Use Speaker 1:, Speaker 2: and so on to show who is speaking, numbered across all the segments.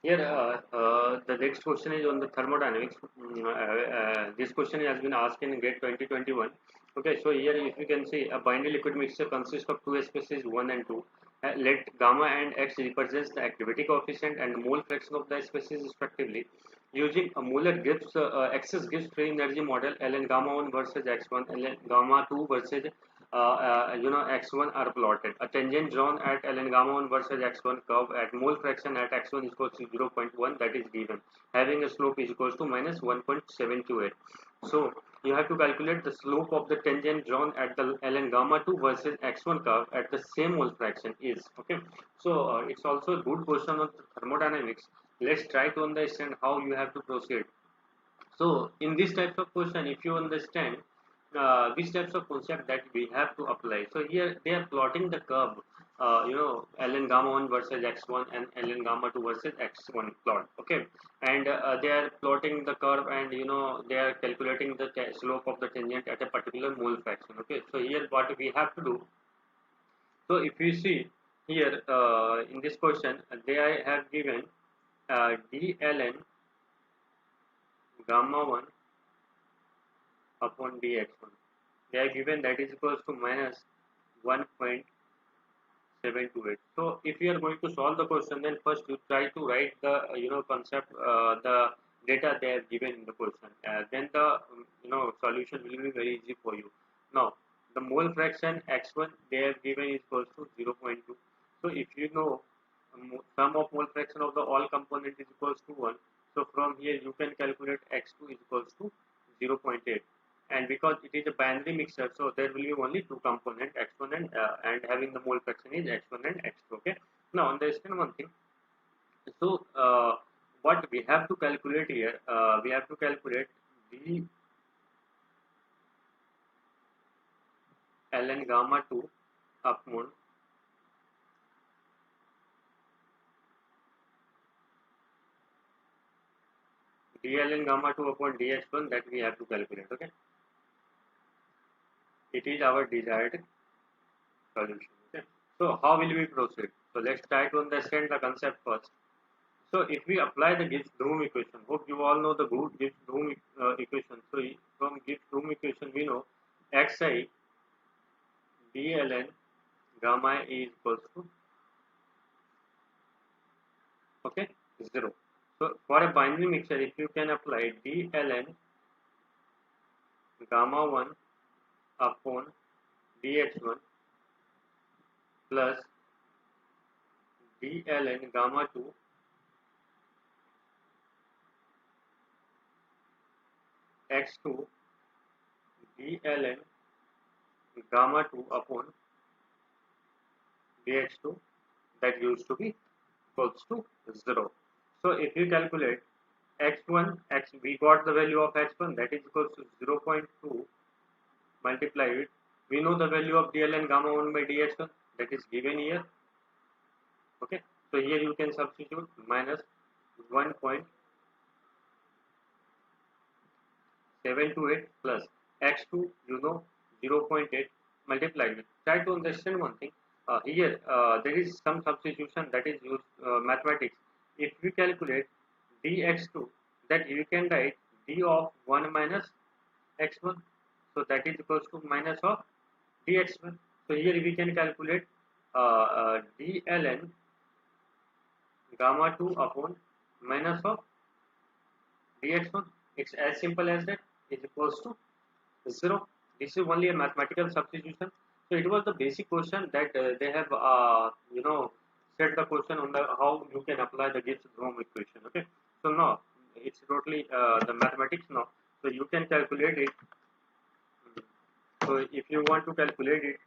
Speaker 1: Here, the next question is on the thermodynamics. This question has been asked in GATE 2021. Okay, so here if you can see a binary liquid mixture consists of two species 1 and 2. Let gamma and x represents the activity coefficient and mole fraction of the species respectively. Using a Moeller Gibbs excess Gibbs free energy model, Ln gamma 1 versus x1, Ln gamma 2 versus x1 are plotted. A tangent drawn at ln gamma 1 versus x1 curve at mole fraction at x1 is equals to 0.1, that is given, having a slope is equals to minus 1.728. So you have to calculate the slope of the tangent drawn at the ln gamma 2 versus x1 curve at the same mole fraction is okay. So it's also a good question on thermodynamics. Let's try to understand how you have to proceed. So in this type of question, if you understand these types of concept that we have to apply. So here they are plotting the curve, ln gamma 1 versus x1 and ln gamma 2 versus x1 plot. Okay, and they are plotting the curve, and they are calculating the slope of the tangent at a particular mole fraction. Okay, so here what we have to do. So if you see here in this question, they have given d ln gamma 1 upon dx1. They are given that is equals to minus 1.728. So if you are going to solve the question, then first you try to write the concept, the data they have given in the question. Then the solution will be very easy for you. Now the mole fraction x1 they have given is equals to 0.2. So if you know sum of mole fraction of the all component is equals to 1. So from here you can calculate x2 is equals to 0.8, and because it is a binary mixture, so there will be only two component x1 and having the mole fraction is x1 and x2. Okay, now understand one thing. So what we have to calculate here, we have to calculate the ln gamma 2 upon dln gamma 2 upon dx1, that we have to calculate. Okay, it is our desired solution. Okay, so how will we proceed? So let's try to understand the concept first. So if we apply the Gibbs-Bloom equation, hope you all know the good Gibbs-Bloom equation. So from Gibbs-Bloom equation we know xi dln gamma is equals to okay 0. So for a binary mixture, if you can apply dln gamma 1 upon dx1 plus dln gamma 2 x2 dln gamma 2 upon dx2, that used to be equals to 0. So if you calculate x1, we got the value of x1, that is equals to 0.2 multiplied with, we know the value of dln gamma 1 by dx1, that is given here. Okay, so here you can substitute minus 1.728 plus x2 you know 0.8 multiplied with. Try to understand one thing. Here there is some substitution that is used mathematics. If we calculate dx2, that you can write d of 1 minus x1, so that is equals to minus of dx1. So here we can calculate dln gamma 2 upon minus of dx1. It's as simple as that, is equals to 0. This is only a mathematical substitution. So it was the basic question that they have set the question on the how you can apply the Gibbs-Bloom equation. Okay, so now it's totally the mathematics now. So you can calculate it. So if you want to calculate it,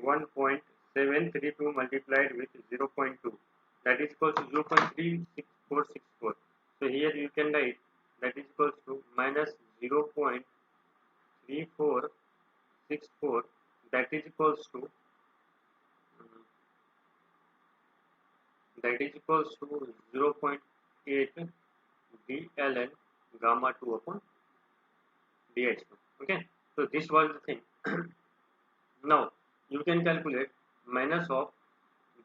Speaker 1: 1.732 multiplied with 0.2, that is equals to 0.36464. So here you can write that is equals to minus 0.3464, that is equals to 0.8 dln gamma 2 upon dx2. Okay, so this was the thing. Now you can calculate minus of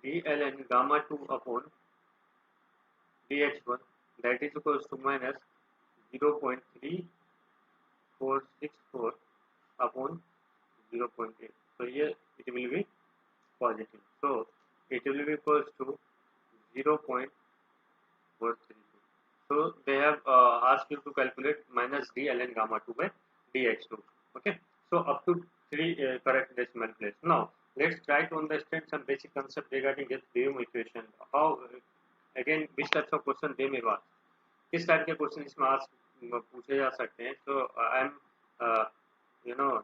Speaker 1: dln gamma 2 upon dh1 that is equals to minus 0.3464 upon 0.8. So here it will be positive. So it will be equals to 0.432. So they have asked you to calculate minus d ln gamma 2 by dh2. Okay. So up to 3 correct decimal place. Now let's try to understand some basic concept regarding this Biom equation. How again which types of question they may ask. किस type के question इसमें आज पूछे जा सकते हैं. So I am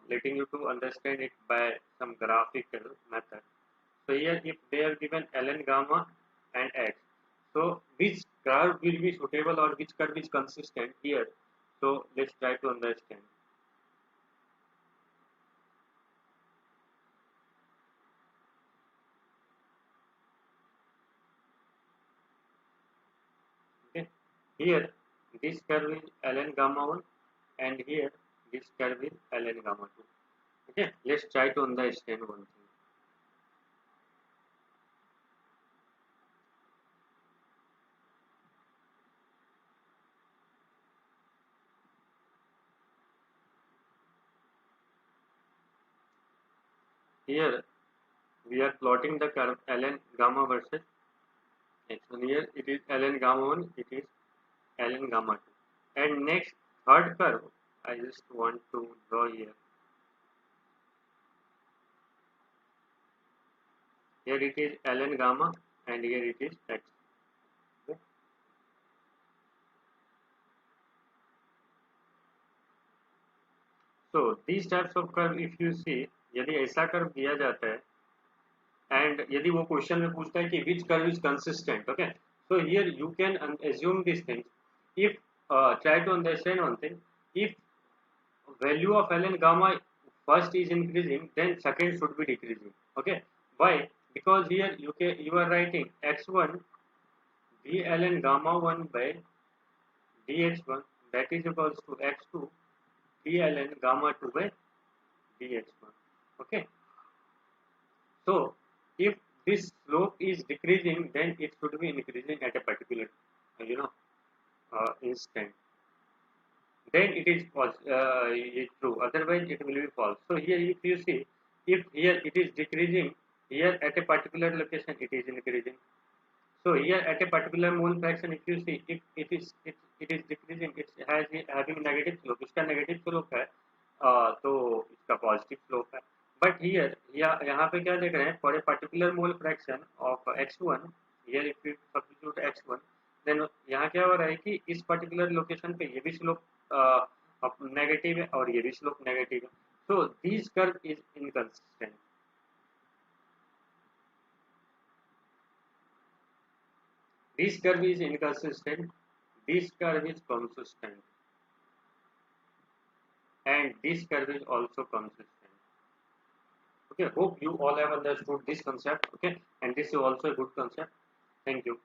Speaker 1: letting you to understand it by some graphical method. So here if they are given ln gamma and x, so which curve will be suitable or which curve is consistent here. So let's try to understand. Okay, here this curve is ln gamma 1 and here this curve is ln gamma 2. Okay, let's try to understand one thing. Here we are plotting the curve ln gamma versus x. And here it is ln gamma 1, it is ln gamma 2. And next third curve, I just want to draw here. Here it is ln gamma and here it is x. Okay. So these types of curve if you see, यदि ऐसा curve दिया जाता है and यदि वो question में पूछता है कि which curve is consistent, okay, so here you can assume these things. If try to understand one thing, if value of ln gamma first is increasing, then second should be decreasing. Okay, why? Because here you are writing x1 d ln gamma 1 by dh1 that is equals to x2 d ln gamma 2 by dh1. Okay, so if this slope is decreasing, then it should be increasing at a particular instant. Then it is true, otherwise it will be false. So here if you see, if here it is decreasing, here at a particular location it is increasing. So here at a particular mole fraction if you see, if it is decreasing, it has having negative slope, इसका negative slope है तो इसका positive slope है. But here यहाँ पे क्या देख रहे हैं, for a particular mole fraction of x1, here if you substitute x1, then यहाँ क्या हो रहा है कि इस particular location पे ये भी slope नेगेटिव है और ये भी स्लोप नेगेटिव है. So this curve is inconsistent. This curve is inconsistent, this curve is consistent and this curve is also consistent. Okay, hope you all have understood this concept. Okay, and this is also a good concept. Thank you.